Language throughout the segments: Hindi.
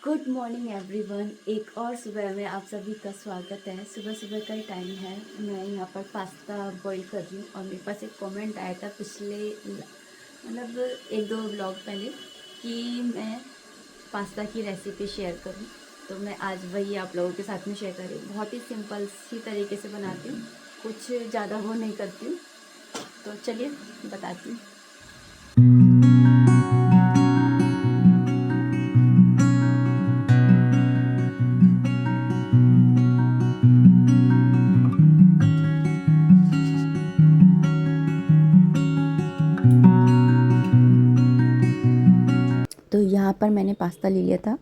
Good morning everyone. एक और सुबह में आप सभी का स्वागत है। सुबह सुबह का ही टाइम है। मैं यहाँ पर पास्ता बॉईल कर रही हूँ और मेरे पास एक कमेंट आया था पिछले मतलब एक दो व्लॉग पहले कि मैं पास्ता की रेसिपी शेयर करूँ, तो मैं आज वही आप लोगों के साथ में शेयर कर रही हूँ। बहुत ही सिंपल सी तरीके से बनाती हूँ, कुछ ज़्यादा वो नहीं करती हूँ। तो चलिए बताती हूँ। तो यहाँ पर मैंने पास्ता ले लिया था।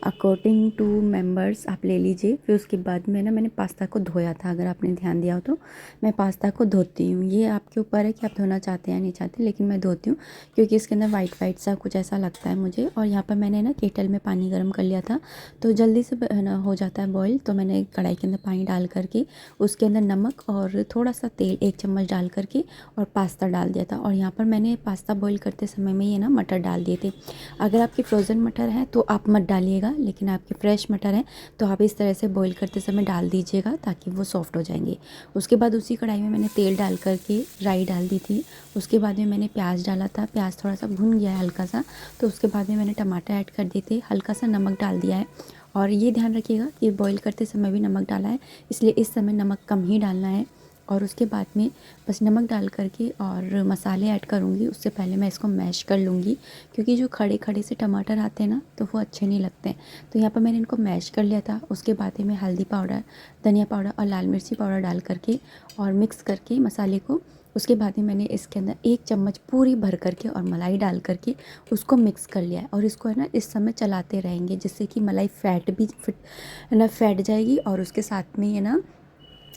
अकॉर्डिंग टू मेंबर्स आप ले लीजिए। फिर उसके बाद में मैंने पास्ता को धोया था। अगर आपने ध्यान दिया हो तो मैं पास्ता को धोती हूँ। ये आपके ऊपर है कि आप धोना चाहते हैं या नहीं चाहते, लेकिन मैं धोती हूँ क्योंकि इसके अंदर वाइट वाइट सा कुछ ऐसा लगता है मुझे। और यहाँ पर मैंने ना केटल में पानी गर्म कर लिया था, तो जल्दी से ना हो जाता है बॉयल। तो मैंने कढ़ाई के अंदर पानी डाल करके उसके अंदर नमक और थोड़ा सा तेल 1 चम्मच डाल करके और पास्ता डाल दिया था। और यहाँ पर मैंने पास्ता बॉईल करते समय में ये ना मटर डाल दिए थे। अगर आपके फ्रोज़न मटर हैं तो आप मत डालिएगा, लेकिन आपके फ्रेश मटर हैं तो आप इस तरह से बॉईल करते समय डाल दीजिएगा ताकि वो सॉफ्ट हो जाएंगे। उसके बाद उसी कढ़ाई में मैंने तेल डाल करके राई डाल दी थी। उसके बाद में मैंने प्याज डाला था। प्याज थोड़ा सा भुन गया है हल्का सा, तो उसके बाद में मैंने टमाटर ऐड कर दिए थे। हल्का सा नमक डाल दिया है। और ये ध्यान रखिएगा कि बॉईल करते समय भी नमक डाला है, इसलिए इस समय नमक कम ही डालना है। और उसके बाद में बस नमक डाल करके और मसाले ऐड करूँगी। उससे पहले मैं इसको मैश कर लूँगी, क्योंकि जो खड़े खड़े से टमाटर आते हैं ना तो वो अच्छे नहीं लगते हैं। तो यहाँ पर मैंने इनको मैश कर लिया था। उसके बाद में हल्दी पाउडर, धनिया पाउडर और लाल मिर्ची पाउडर डाल करके और मिक्स करके मसाले को, उसके बाद में मैंने इसके अंदर 1 चम्मच पूरी भर करके और मलाई डाल करके उसको मिक्स कर लिया है। और इसको है ना इस समय चलाते रहेंगे, जिससे कि मलाई फैट जाएगी और उसके साथ में ये ना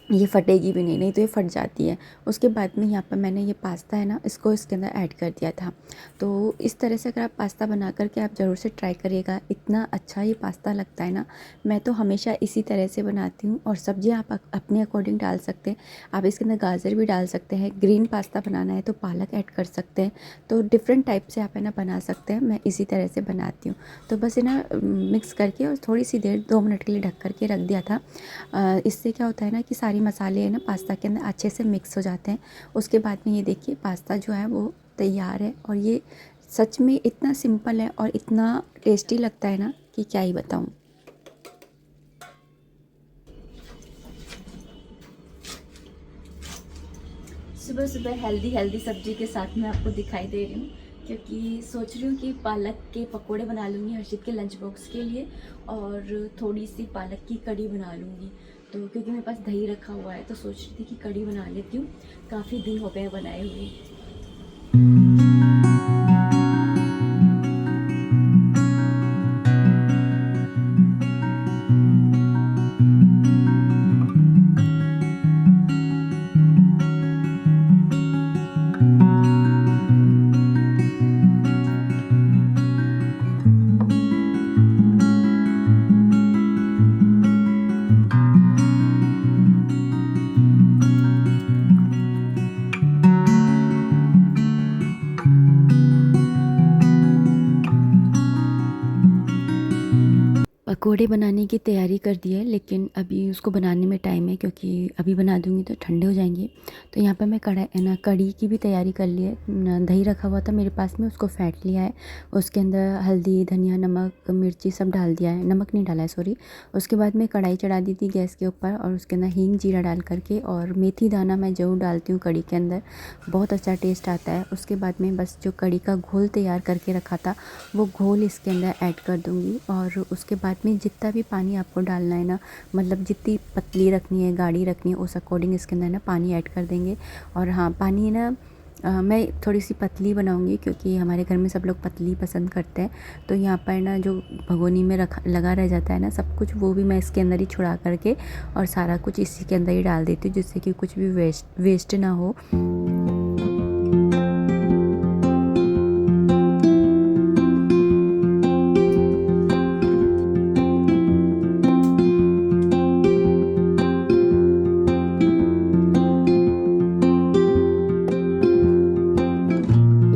ये फटेगी भी नहीं तो ये फट जाती है। उसके बाद में यहाँ पर मैंने ये पास्ता है ना इसको इसके अंदर ऐड कर दिया था। तो इस तरह से अगर आप पास्ता बना करके आप ज़रूर से ट्राई करिएगा। इतना अच्छा ये पास्ता लगता है ना। मैं तो हमेशा इसी तरह से बनाती हूँ। और सब्जियाँ आप अपने अकॉर्डिंग डाल सकते हैं। आप इसके अंदर गाजर भी डाल सकते हैं। ग्रीन पास्ता बनाना है तो पालक ऐड कर सकते हैं। तो डिफरेंट टाइप से आप है ना बना सकते हैं। मैं इसी तरह से बनाती हूँ। तो बस है ना मिक्स करके और थोड़ी सी देर 2 मिनट के लिए ढक करके रख दिया था। इससे क्या होता है ना कि सारी मसाले है ना पास्ता के अंदर अच्छे से मिक्स हो जाते हैं। उसके बाद में ये देखिए पास्ता जो है वो तैयार है। और ये सच में इतना सिंपल है और इतना टेस्टी लगता है ना कि क्या ही बताऊँ। सुबह सुबह हेल्दी हेल्दी सब्जी के साथ में आपको दिखाई दे रही हूँ, क्योंकि सोच रही हूँ कि पालक के पकोड़े बना लूँगी हर्षित के लंच बॉक्स के लिए, और थोड़ी सी पालक की कड़ी बना लूँगी। तो क्योंकि मेरे पास दही रखा हुआ है तो सोच रही थी कि कड़ी बना लेती हूँ। काफ़ी दिन हो गए हैं बनाए हुए। पकोड़े बनाने की तैयारी कर दी है, लेकिन अभी उसको बनाने में टाइम है, क्योंकि अभी बना दूँगी तो ठंडे हो जाएंगे। तो यहाँ पर मैं कढ़ी की भी तैयारी कर ली है। दही रखा हुआ था मेरे पास में, उसको फेंट लिया है। उसके अंदर हल्दी, धनिया, नमक, मिर्ची सब डाल दिया है। नमक नहीं डाला है, सॉरी। उसके बाद मैं कढ़ाई चढ़ा दी थी गैस के ऊपर, और उसके अंदर हींग, जीरा डाल करके और मेथी दाना मैं ज़रूर डालती हूँ कढ़ी के अंदर, बहुत अच्छा टेस्ट आता है। उसके बाद में बस जो कढ़ी का घोल तैयार करके रखा था वो घोल इसके अंदर ऐड कर दूँगी। और उसके बाद में जितना भी पानी आपको डालना है ना, मतलब जितनी पतली रखनी है, गाढ़ी रखनी है, उस अकॉर्डिंग इसके अंदर ना पानी ऐड कर देंगे। और हाँ, पानी ना मैं थोड़ी सी पतली बनाऊंगी, क्योंकि हमारे घर में सब लोग पतली पसंद करते हैं। तो यहाँ पर ना जो भगोनी में रखा लगा रह जाता है ना सब कुछ, वो भी मैं इसके अंदर ही छुड़ा करके और सारा कुछ इसी के अंदर ही डाल देती हूँ, जिससे कि कुछ भी वेस्ट ना हो।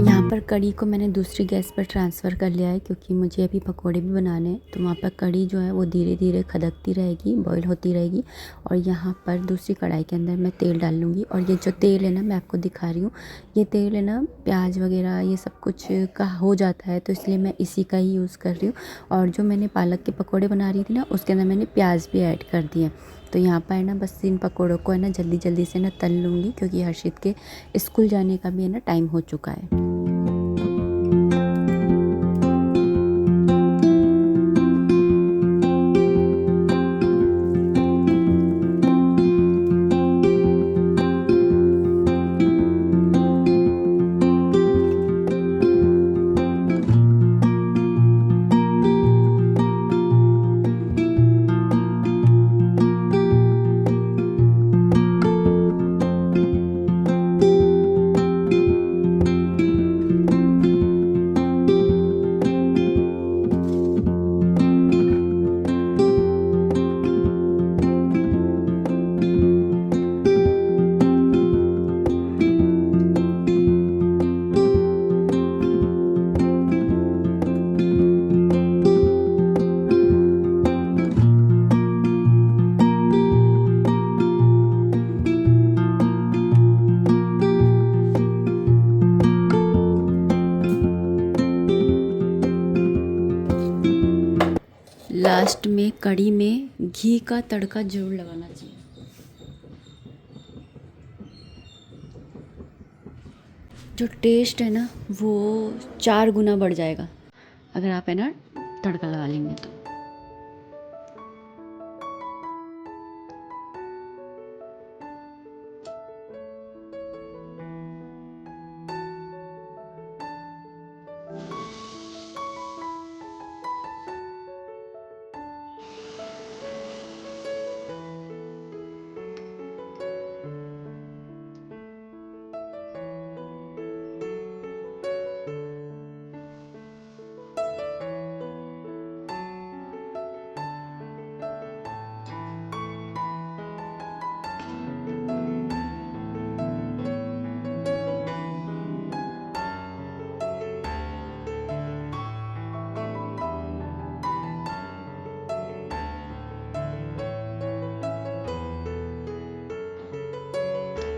यहाँ पर कढ़ी को मैंने दूसरी गैस पर ट्रांसफ़र कर लिया है, क्योंकि मुझे अभी पकोड़े भी बनाने हैं। तो वहाँ पर कढ़ी जो है वो धीरे धीरे खदकती रहेगी, बॉईल होती रहेगी। और यहाँ पर दूसरी कढ़ाई के अंदर मैं तेल डाल लूँगी। और ये जो तेल है ना, मैं आपको दिखा रही हूँ, ये तेल है ना प्याज वगैरह ये सब कुछ का हो जाता है, तो इसलिए मैं इसी का ही यूज़ कर रही हूँ। और जो मैंने पालक के पकौड़े बना रही थी ना, उसके अंदर मैंने प्याज भी ऐड कर दिए। तो यहाँ पर है ना बस इन पकौड़ों को है ना जल्दी जल्दी से ना तल लूँगी, क्योंकि हर्षित के स्कूल जाने का भी है ना टाइम हो चुका है। लास्ट में कढ़ी में घी का तड़का ज़रूर लगाना चाहिए। जो टेस्ट है ना वो 4 गुना बढ़ जाएगा अगर आप है ना तड़का लगा लेंगे तो।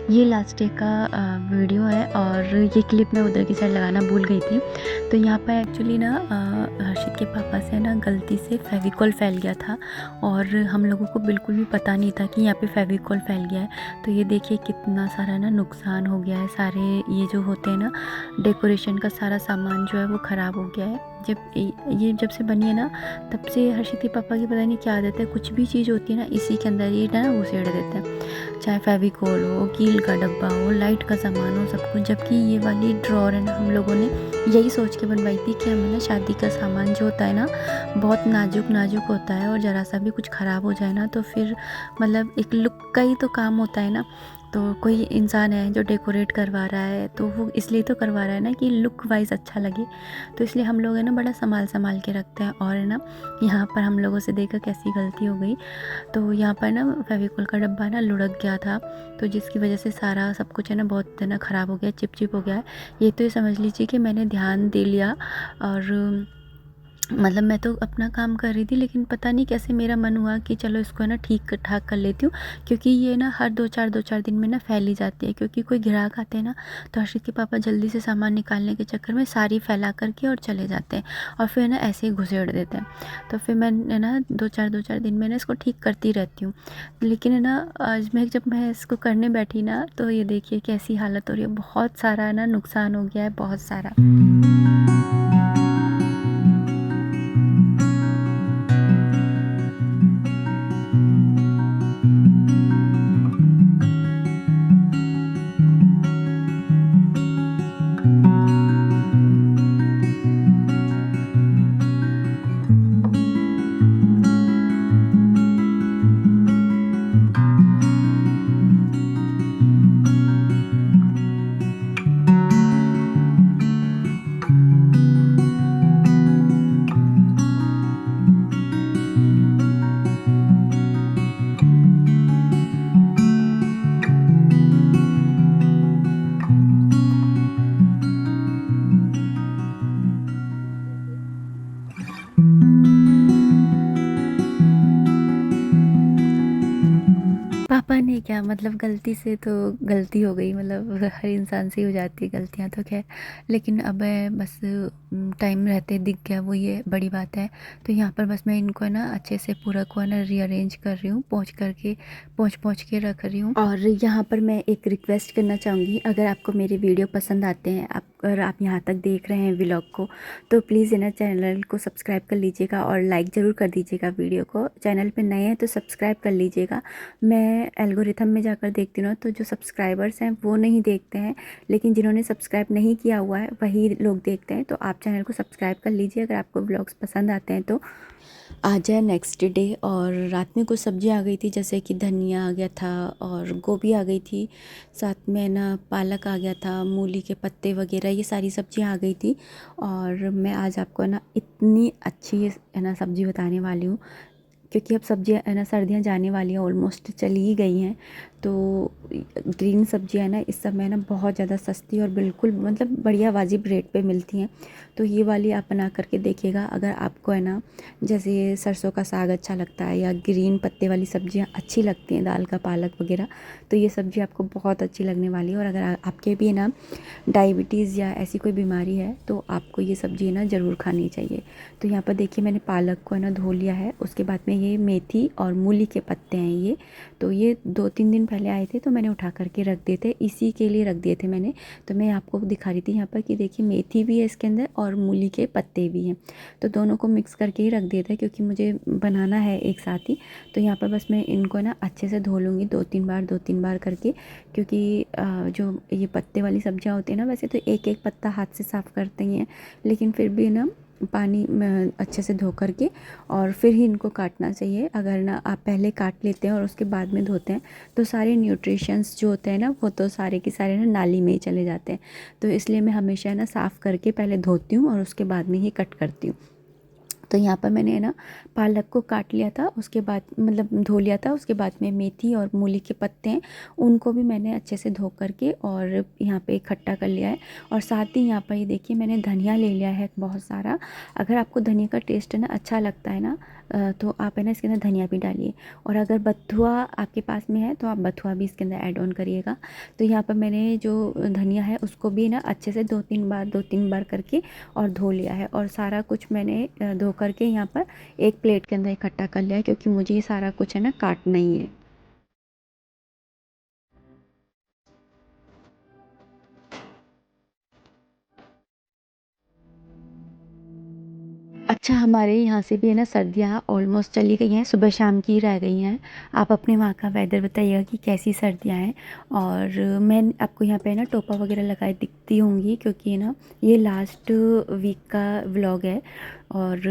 ये लास्ट डे का वीडियो है, और ये क्लिप मैं उधर की साइड लगाना भूल गई थी। तो यहाँ पर एक्चुअली ना हर्षित के पापा से ना गलती से फेविकॉल फैल गया था, और हम लोगों को बिल्कुल भी पता नहीं था कि यहाँ पे फेविकॉल फैल गया है। तो ये देखिए कितना सारा ना नुकसान हो गया है। सारे ये जो होते हैं ना डेकोरेशन का सारा सामान जो है वो ख़राब हो गया है। जब से बनी है ना, तब से हर्षित के पापा की पता नहीं क्या आदत है, कुछ भी चीज़ होती है ना इसी के अंदर ये ना घुसेड़ देते हैं। चाहे फेविकोल हो, कील का डब्बा हो, लाइट का सामान हो, सब कुछ। जबकि ये वाली ड्रॉर है ना हम लोगों ने यही सोच के बनवाई थी कि हमें ना शादी का सामान जो होता है ना बहुत नाजुक नाजुक होता है, और ज़रा सा भी कुछ ख़राब हो जाए ना तो फिर मतलब एक लुक का ही तो काम होता है ना। तो कोई इंसान है जो डेकोरेट करवा रहा है तो वो इसलिए तो करवा रहा है ना कि लुक वाइज अच्छा लगे। तो इसलिए हम लोग है ना बड़ा संभाल के रखते हैं। और है ना यहाँ पर हम लोगों से देखकर कैसी गलती हो गई। तो यहाँ पर ना फेविकोल का डब्बा ना लुढ़क गया था, तो जिसकी वजह से सारा सब कुछ है ना बहुत है ना ख़राब हो गया, चिप हो गया है। ये तो ये समझ लीजिए कि मैंने ध्यान दे लिया, और मतलब मैं तो अपना काम कर रही थी, लेकिन पता नहीं कैसे मेरा मन हुआ कि चलो इसको है ना ठीक ठाक कर लेती हूँ, क्योंकि ये ना हर दो चार दिन में ना फैल ही जाती है। क्योंकि कोई ग्राहक आते हैं ना तो हर्षित के पापा जल्दी से सामान निकालने के चक्कर में सारी फैला करके और चले जाते हैं, और फिर ना ऐसे ही घुसेड़ देते हैं। तो फिर मैं ना दो चार दिन में ना इसको ठीक करती रहती हूँ। लेकिन है ना आज जब मैं इसको करने बैठी ना तो ये देखिए कैसी हालत हो रही है। बहुत सारा ना नुकसान हो गया है, बहुत सारा। मतलब गलती से तो गलती हो गई, मतलब हर इंसान से ही हो जाती है गलतियाँ तो खैर। लेकिन अब मैं बस टाइम रहते दिख गया, वो ये बड़ी बात है। तो यहाँ पर बस मैं इनको है ना अच्छे से पूरा को है ना रीअरेंज कर रही हूँ, पोंछ के रख रही हूँ। और यहाँ पर मैं एक रिक्वेस्ट करना चाहूँगी, अगर आपको मेरे वीडियो पसंद आते हैं, अगर आप यहाँ तक देख रहे हैं व्लॉग को, तो प्लीज़ है ना चैनल को सब्सक्राइब कर लीजिएगा और लाइक ज़रूर कर दीजिएगा वीडियो को। चैनल पे नए हैं तो सब्सक्राइब कर लीजिएगा। मैं एल्गोरिथम में जाकर देखती हूँ तो जो सब्सक्राइबर्स हैं वो नहीं देखते हैं, लेकिन जिन्होंने सब्सक्राइब नहीं किया हुआ है वही लोग देखते हैं। तो आप चैनल को सब्सक्राइब कर लीजिए अगर आपको व्लॉग्स पसंद आते हैं तो। आ जाए नेक्स्ट डे और रात में कुछ सब्ज़ी आ गई थी, जैसे कि धनिया आ गया था और गोभी आ गई थी, साथ में ना पालक आ गया था, मूली के पत्ते वगैरह, ये सारी सब्जियां आ गई थी। और मैं आज आपको ना इतनी अच्छी है ना सब्ज़ी बताने वाली हूँ, क्योंकि अब सब्जियां है ना सर्दियां जाने वाली हैं, ऑलमोस्ट चली ही गई हैं। तो ग्रीन सब्जियां ना इस समय ना बहुत ज़्यादा सस्ती और बिल्कुल मतलब बढ़िया वाजिब रेट पे मिलती हैं। तो ये वाली आप बना करके देखिएगा। अगर आपको है ना जैसे सरसों का साग अच्छा लगता है या ग्रीन पत्ते वाली सब्जियां अच्छी लगती हैं, दाल का पालक वगैरह, तो ये सब्ज़ी आपको बहुत अच्छी लगने वाली है। और अगर आपके भी ना डायबिटीज़ या ऐसी कोई बीमारी है तो आपको ये सब्ज़ी ना ज़रूर खानी चाहिए। तो यहाँ पर देखिए मैंने पालक को है ना धो लिया है, उसके बाद में ये मेथी और मूली के पत्ते हैं ये। तो ये 2-3 दिन पहले आए थे तो मैंने उठा करके रख दिए थे, इसी के लिए रख दिए थे मैंने। तो मैं आपको दिखा रही थी यहाँ पर कि देखिए मेथी भी है इसके अंदर और मूली के पत्ते भी हैं। तो दोनों को मिक्स करके ही रख दिए थे क्योंकि मुझे बनाना है एक साथ ही। तो यहाँ पर बस मैं इनको ना अच्छे से धो लूँगी 2-3 बार करके, क्योंकि जो ये पत्ते वाली सब्जियाँ होती हैं ना, वैसे तो एक एक पत्ता हाथ से साफ़ करते ही हैं, लेकिन फिर भी ना पानी में अच्छे से धो करके और फिर ही इनको काटना चाहिए। अगर ना आप पहले काट लेते हैं और उसके बाद में धोते हैं तो सारे न्यूट्रिशंस जो होते हैं ना वो तो सारे के सारे ना नाली में ही चले जाते हैं। तो इसलिए मैं हमेशा ना साफ़ करके पहले धोती हूँ और उसके बाद में ही कट करती हूँ। तो यहाँ पर मैंने है ना पालक को काट लिया था, उसके बाद मतलब धो लिया था, उसके बाद में मेथी और मूली के पत्ते हैं उनको भी मैंने अच्छे से धो करके और यहाँ पे इकट्ठा कर लिया है। और साथ ही यहाँ पर ये देखिए मैंने धनिया ले लिया है बहुत सारा। अगर आपको धनिया का टेस्ट है ना अच्छा लगता है ना तो आप है ना इसके अंदर धनिया भी डालिए। और अगर बथुआ आपके पास में है तो आप बथुआ भी इसके अंदर ऐड ऑन करिएगा। तो यहाँ पर मैंने जो धनिया है उसको भी ना अच्छे से 2-3 बार करके और धो लिया है। और सारा कुछ मैंने धो करके यहाँ पर एक प्लेट के अंदर इकट्ठा कर लिया है, क्योंकि मुझे ये सारा कुछ है ना काटना ही है। अच्छा, हमारे यहाँ से भी है ना सर्दियाँ ऑलमोस्ट चली गई हैं, सुबह शाम की रह गई हैं। आप अपने वहाँ का वेदर बताइएगा कि कैसी सर्दियाँ हैं। और मैं आपको यहाँ पे ना टोपा वगैरह लगाए दिखती होंगी, क्योंकि ना ये लास्ट वीक का व्लॉग है। और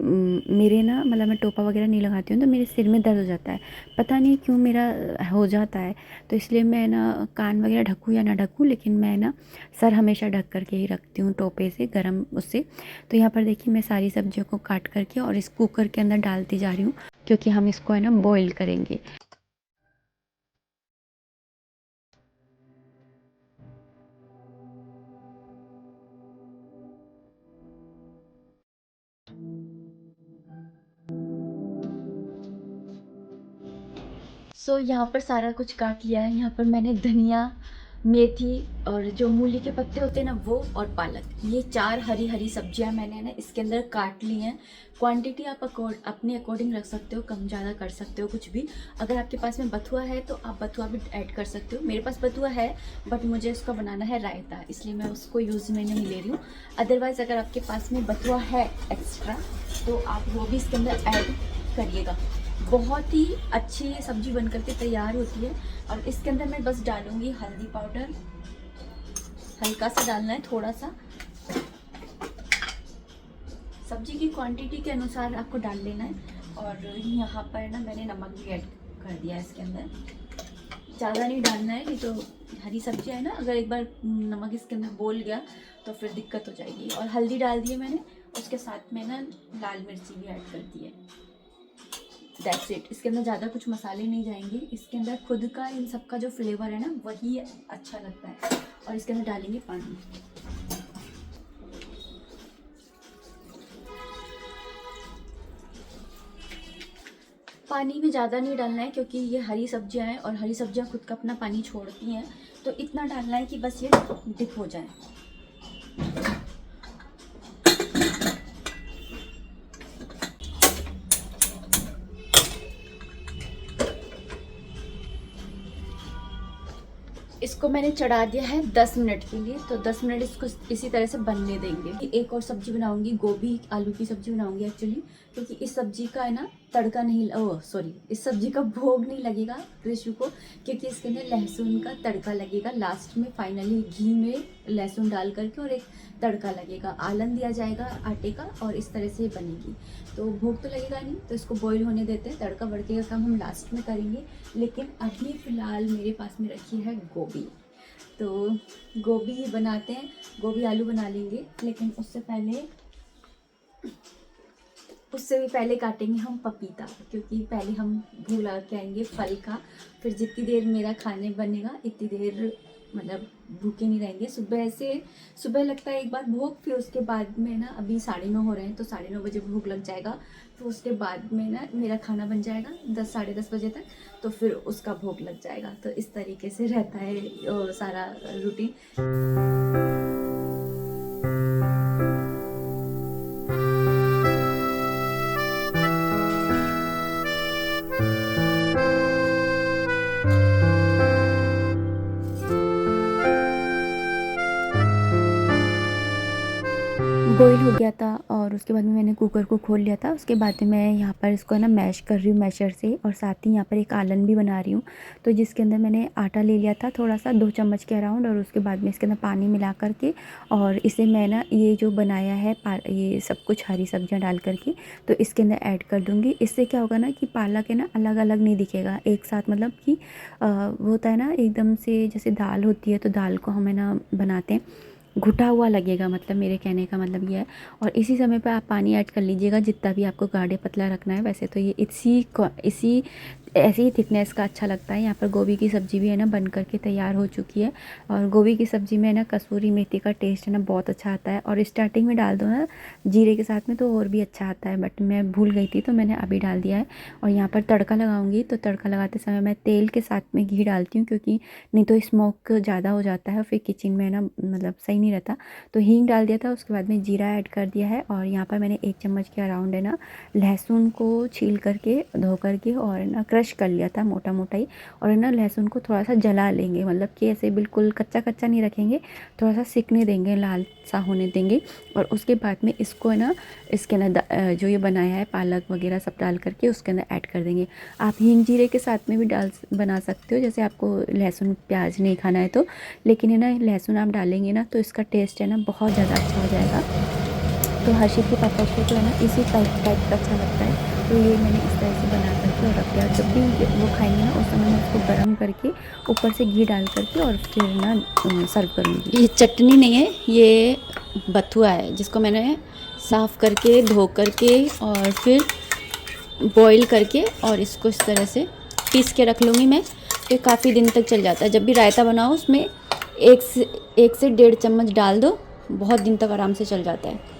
मेरे ना मतलब मैं टोपा वगैरह नहीं लगाती हूँ तो मेरे सिर में दर्द हो जाता है, पता नहीं क्यों मेरा हो जाता है। तो इसलिए मैं ना कान वगैरह ढकूँ या ना ढकूँ, लेकिन मैं ना सर हमेशा ढक करके ही रखती हूँ टोपे से, गर्म उससे। तो यहाँ पर देखिए मैं सारी सब्जियों को काट करके और इस कुकर के अंदर डालती जा रही हूँ, क्योंकि हम इसको है ना बॉईल करेंगे। सो यहाँ पर सारा कुछ काट लिया है। यहाँ पर मैंने धनिया, मेथी और जो मूली के पत्ते होते हैं ना वो, और पालक, ये 4 हरी हरी सब्जियां मैंने ना इसके अंदर काट ली हैं। क्वांटिटी आप अपने अकॉर्डिंग रख सकते हो, कम ज़्यादा कर सकते हो कुछ भी। अगर आपके पास में बथुआ है तो आप बथुआ भी ऐड कर सकते हो। मेरे पास बथुआ है बट मुझे उसका बनाना है रायता, इसलिए मैं उसको यूज़ में नहीं ले रही हूँ। अदरवाइज़ अगर आपके पास में बथुआ है एक्स्ट्रा तो आप वो भी इसके अंदर ऐड करिएगा। बहुत ही अच्छी ये सब्जी बन करके तैयार होती है। और इसके अंदर मैं बस डालूंगी हल्दी पाउडर, हल्का सा डालना है थोड़ा सा, सब्जी की क्वांटिटी के अनुसार आपको डाल लेना है। और यहाँ पर ना मैंने नमक भी ऐड कर दिया है इसके अंदर, ज़्यादा नहीं डालना है, नहीं तो हरी सब्जी है ना, अगर एक बार नमक इसके अंदर बोल गया तो फिर दिक्कत हो जाएगी। और हल्दी डाल दी है मैंने, उसके साथ में ना लाल मिर्ची भी ऐड कर दी है। That's it. इसके अंदर ज़्यादा कुछ मसाले नहीं जाएंगे, इसके अंदर खुद का इन सब का जो फ्लेवर है ना वही अच्छा लगता है। और इसके अंदर डालेंगे पानी। पानी में ज़्यादा नहीं डालना है क्योंकि ये हरी सब्जियां हैं और हरी सब्जियां खुद का अपना पानी छोड़ती हैं, तो इतना डालना है कि बस ये डिप हो जाए। इसको मैंने चढ़ा दिया है 10 मिनट के लिए, तो 10 मिनट इसको इसी तरह से बनने देंगे। एक और सब्जी बनाऊंगी, गोभी आलू की सब्जी बनाऊंगी एक्चुअली, क्योंकि इस सब्जी का है ना तड़का नहीं, इस सब्जी का भोग नहीं लगेगा कृष्ण को, क्योंकि इसके अंदर लहसुन का तड़का लगेगा लास्ट में, फाइनली घी में लहसुन डाल करके और एक तड़का लगेगा, आलन दिया जाएगा आटे का और इस तरह से बनेगी। तो भोग तो लगेगा नहीं, तो इसको बॉईल होने देते हैं, तड़का बड़के का काम हम लास्ट में करेंगे। लेकिन अभी फ़िलहाल मेरे पास में रखी है गोभी, तो गोभी बनाते हैं, गोभी आलू बना लेंगे। लेकिन उससे भी पहले काटेंगे हम पपीता, क्योंकि पहले हम भूख लगा के आएंगे फल का, फिर जितनी देर मेरा खाने बनेगा इतनी देर मतलब भूखे नहीं रहेंगे। सुबह लगता है एक बार भूख, फिर उसके बाद में ना अभी 9:30 हो रहे हैं, तो 9:30 बजे भूख लग जाएगा, फिर उसके बाद में ना मेरा खाना बन जाएगा 10 साढ़े 10 बजे तक, तो फिर उसका भूख लग जाएगा। तो इस तरीके से रहता है सारा रूटीन। बॉईल हो गया था और उसके बाद में मैंने कुकर को खोल लिया था। उसके बाद में मैं यहाँ पर इसको है ना मैश कर रही हूँ मैशर से, और साथ ही यहाँ पर एक आलन भी बना रही हूँ। तो जिसके अंदर मैंने आटा ले लिया था थोड़ा सा 2 चम्मच के अराउंड, और उसके बाद में इसके अंदर पानी मिला करके और इसे मैं ना ये जो बनाया है ये सब कुछ हरी सब्जियाँ डाल करके तो इसके अंदर ऐड कर दूँगी। इससे क्या होगा ना कि पालक है ना अलग अलग नहीं दिखेगा, एक साथ, मतलब कि वो होता है ना एकदम से, जैसे दाल होती है तो दाल को हम है ना बनाते हैं घुटा हुआ लगेगा, मतलब मेरे कहने का मतलब ये है। और इसी समय पे आप पानी ऐड कर लीजिएगा जितना भी आपको गाढ़े पतला रखना है। वैसे तो ये इसी ऐसी ही थिकनेस का अच्छा लगता है। यहाँ पर गोभी की सब्ज़ी भी है ना बन करके तैयार हो चुकी है, और गोभी की सब्ज़ी में है ना कसूरी मेथी का टेस्ट है ना बहुत अच्छा आता है, और स्टार्टिंग में डाल दो ना जीरे के साथ में तो और भी अच्छा आता है, बट मैं भूल गई थी तो मैंने अभी डाल दिया है। और यहाँ पर तड़का लगाऊंगी, तो तड़का लगाते समय मैं तेल के साथ में घी डालती हूँ, क्योंकि नहीं तो स्मोक ज़्यादा हो जाता है फिर किचन में ना मतलब सही नहीं रहता। तो हींग डाल दिया था, उसके बाद में जीरा ऐड कर दिया है, और यहाँ पर मैंने 1 चम्मच के अराउंड है ना लहसुन को छील करके धो करके और ना क्रश कर लिया था मोटा मोटा ही, और है ना लहसुन को थोड़ा सा जला लेंगे, मतलब कि ऐसे बिल्कुल कच्चा कच्चा नहीं रखेंगे, थोड़ा सा सिकने देंगे, लाल सा होने देंगे। और उसके बाद में इसको है ना इसके अंदर जो ये बनाया है पालक वगैरह सब डाल करके उसके अंदर ऐड कर देंगे। आप हींग जीरे के साथ में भी बना सकते हो, जैसे आपको लहसुन प्याज नहीं खाना है तो, लेकिन है ना लहसुन आप डालेंगे ना तो इसका टेस्ट है ना बहुत ज़्यादा अच्छा हो जाएगा। तो हर्षित के पापा को तो है ना इसी टाइप का अच्छा लगता है, तो ये मैंने इस तरह से बना करके और रख दिया। जब भी वो खाएंगे ना उस समय मैं उसको गर्म करके ऊपर से घी डाल करके और फिर ना सर्व करूँगी। ये चटनी नहीं है, ये बथुआ है, जिसको मैंने साफ़ करके धो करके और फिर बॉईल करके और इसको इस तरह से पीस के रख लूँगी मैं, तो काफ़ी दिन तक चल जाता है। जब भी रायता बनाओ उसमें 1 से 1.5 चम्मच डाल दो, बहुत दिन तक आराम से चल जाता है।